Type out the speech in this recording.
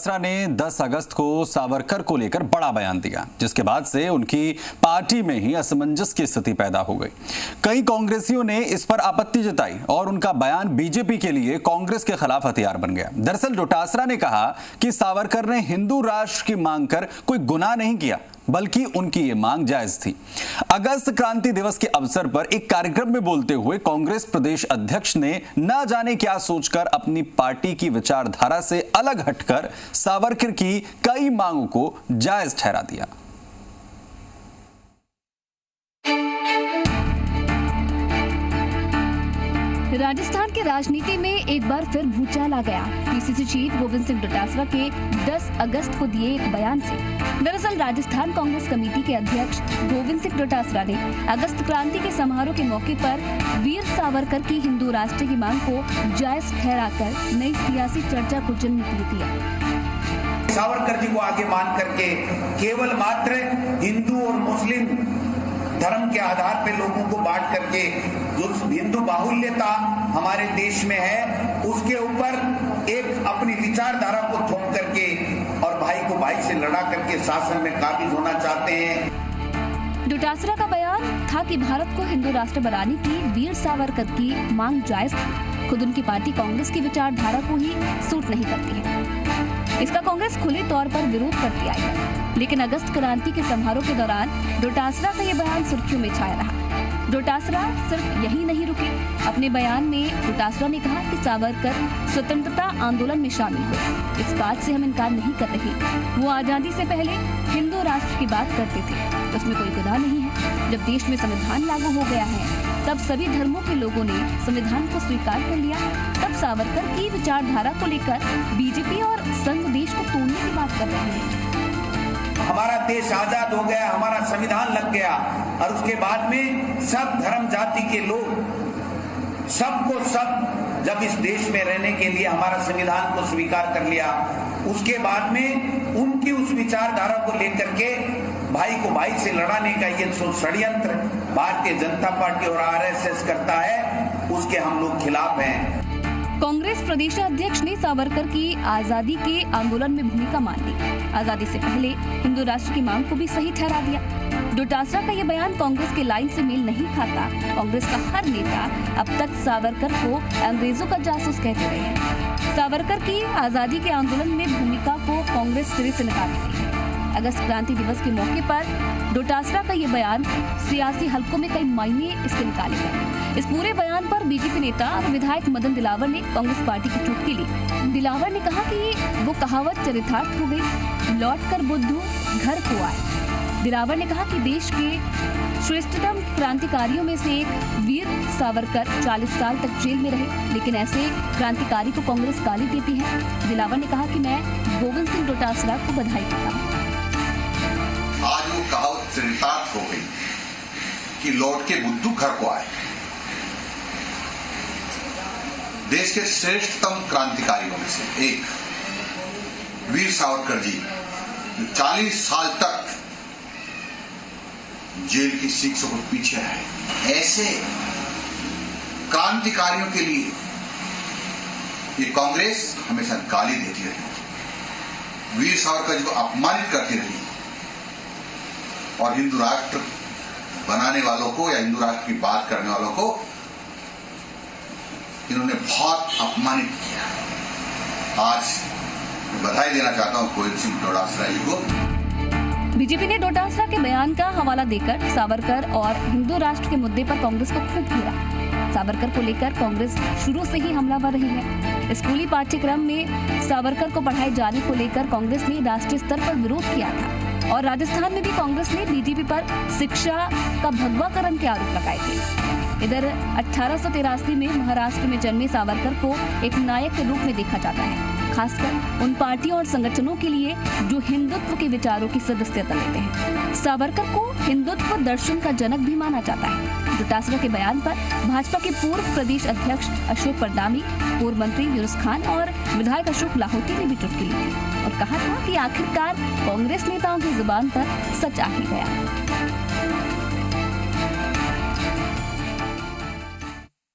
डोटासरा ने 10 अगस्त को सावरकर को लेकर बड़ा बयान दिया, जिसके बाद से उनकी पार्टी में ही असमंजस की स्थिति पैदा हो गई। कई कांग्रेसियों ने इस पर आपत्ति जताई और उनका बयान बीजेपी के लिए कांग्रेस के खिलाफ हथियार बन गया। दरअसल डोटासरा ने कहा कि सावरकर ने हिंदू राष्ट्र की मांग कर कोई गुनाह नहीं किया, बल्कि उनकी ये मांग जायज थी। अगस्त क्रांति दिवस के अवसर पर एक कार्यक्रम में बोलते हुए कांग्रेस प्रदेश अध्यक्ष ने न जाने क्या सोचकर अपनी पार्टी की विचारधारा से अलग हटकर सावरकर की कई मांगों को जायज ठहरा दिया। राजस्थान की राजनीति में एक बार फिर भूचाल आ गया पीसीसी चीफ गोविंद सिंह डोटासरा के 10 अगस्त को दिए एक बयान से। दरअसल राजस्थान कांग्रेस कमेटी के अध्यक्ष गोविंद सिंह डोटासरा ने अगस्त क्रांति के समारोह के मौके पर वीर सावरकर की हिंदू राष्ट्र की मांग को जायज ठहराकर नई सियासी चर्चा को जन्म दिया। सावरकर जी को आगे मान करके केवल मात्र हिंदू और मुस्लिम धर्म के आधार पे लोगों को बांट करके जो हिंदू बाहुल्यता हमारे देश में है उसके ऊपर एक अपनी विचारधारा को थोप करके और भाई को भाई से लड़ा करके शासन में काबिज होना चाहते हैं। डोटासरा का बयान था कि भारत को हिंदू राष्ट्र बनाने की वीर सावरकर की मांग जायज थी। खुद उनकी पार्टी कांग्रेस की विचारधारा को ही सूट नहीं करती है। इसका कांग्रेस खुले तौर पर विरोध करती आई है। लेकिन अगस्त क्रांति के समारोह के दौरान डोटासरा का ये बयान सुर्खियों में छाया रहा। डोटासरा सिर्फ यही नहीं रुके। अपने बयान में डोटासरा ने कहा कि सावरकर स्वतंत्रता आंदोलन में शामिल हुए। इस बात से हम इनकार नहीं कर रहे। वो आजादी से पहले हिंदू राष्ट्र की बात करते थे, उसमें कोई गुनाह नहीं है। जब देश में संविधान लागू हो गया है, तब सभी धर्मों के लोगों ने संविधान को स्वीकार कर लिया। तब सावरकर की विचारधारा को लेकर बीजेपी और संघ देश को तोड़ने की बात कर रहे हैं। हमारा देश आजाद हो गया, हमारा संविधान लग गया और उसके बाद में सब धर्म जाति के लोग सबको सब जब इस देश में रहने के लिए हमारा संविधान को स्वीकार कर लिया, उसके बाद में उनकी उस विचारधारा को लेकर के भाई को भाई से लड़ाने का ये षड्यंत्र भारतीय जनता पार्टी और आरएसएस करता है, उसके हम लोग खिलाफ हैं। कांग्रेस प्रदेश अध्यक्ष ने सावरकर की आजादी के आंदोलन में भूमिका मान ली। आजादी से पहले हिंदू राष्ट्र की मांग को भी सही ठहरा दिया। डोटासरा का ये बयान कांग्रेस के लाइन से मेल नहीं खाता। कांग्रेस का हर नेता अब तक सावरकर को अंग्रेजों का जासूस कहते रहे हैं। सावरकर की आजादी के आंदोलन में भूमिका को कांग्रेस सिरे से नकार देती है। अगस्त क्रांति दिवस के मौके पर डोटासरा का ये बयान सियासी हलकों में कई मायने इसके निकालेगा। इस पूरे बयान पर बीजेपी नेता और विधायक मदन दिलावर ने कांग्रेस पार्टी की चुटकी ली। दिलावर ने कहा कि वो कहावत चरितार्थ हो गई, लौट कर बुद्धू घर को आए। दिलावर ने कहा कि देश के श्रेष्ठतम क्रांतिकारियों में से एक वीर सावरकर 40 साल तक जेल में रहे, लेकिन ऐसे क्रांतिकारी को कांग्रेस गाली देती है। दिलावर ने कहा कि मैं गोविंद सिंह डोटासरा को बधाई देता हूँ। आज वो कहावत चरितार्थ हो गई कि लौट के बुद्धू घर को आए। देश के श्रेष्ठतम क्रांतिकारियों में से एक वीर सावरकर जी, जो 40 साल तक जेल की शिक्षा को पीछे रहे, ऐसे क्रांतिकारियों के लिए ये कांग्रेस हमेशा गाली देती रही, वीर सावरकर जी को अपमानित करती रही और हिंदू राष्ट्र बनाने वालों को या हिंदू राष्ट्र की बात करने वालों को इन्होंने बहुत अपमानित किया। आज मैं बधाई देना चाहता हूं गोविंद सिंह डोटासरा जी को। बीजेपी ने डोटासरा के बयान का हवाला देकर सावरकर और हिंदू राष्ट्र के मुद्दे पर कांग्रेस को खूब घेरा। सावरकर को लेकर कांग्रेस शुरू से ही हमलावर रही है। स्कूली पाठ्यक्रम में सावरकर को पढ़ाए जाने को लेकर कांग्रेस ने राष्ट्रीय स्तर पर विरोध किया था और राजस्थान में भी कांग्रेस ने बीजेपी पर शिक्षा का भगवाकरण के आरोप लगाए थे। इधर 1883 में महाराष्ट्र में जन्मे सावरकर को एक नायक के रूप में देखा जाता है, खासकर उन पार्टियों और संगठनों के लिए जो हिंदुत्व के विचारों की सदस्यता लेते हैं। सावरकर को हिंदुत्व दर्शन का जनक भी माना जाता है। डोटासरा के बयान पर भाजपा के पूर्व प्रदेश अध्यक्ष अशोक परदामी, पूर्व मंत्री यूनुस खान और विधायक अशोक लाहौटी ने भी चुटकी ली और कहा था कि आखिरकार कांग्रेस नेताओं की जुबान पर सच आ ही गया।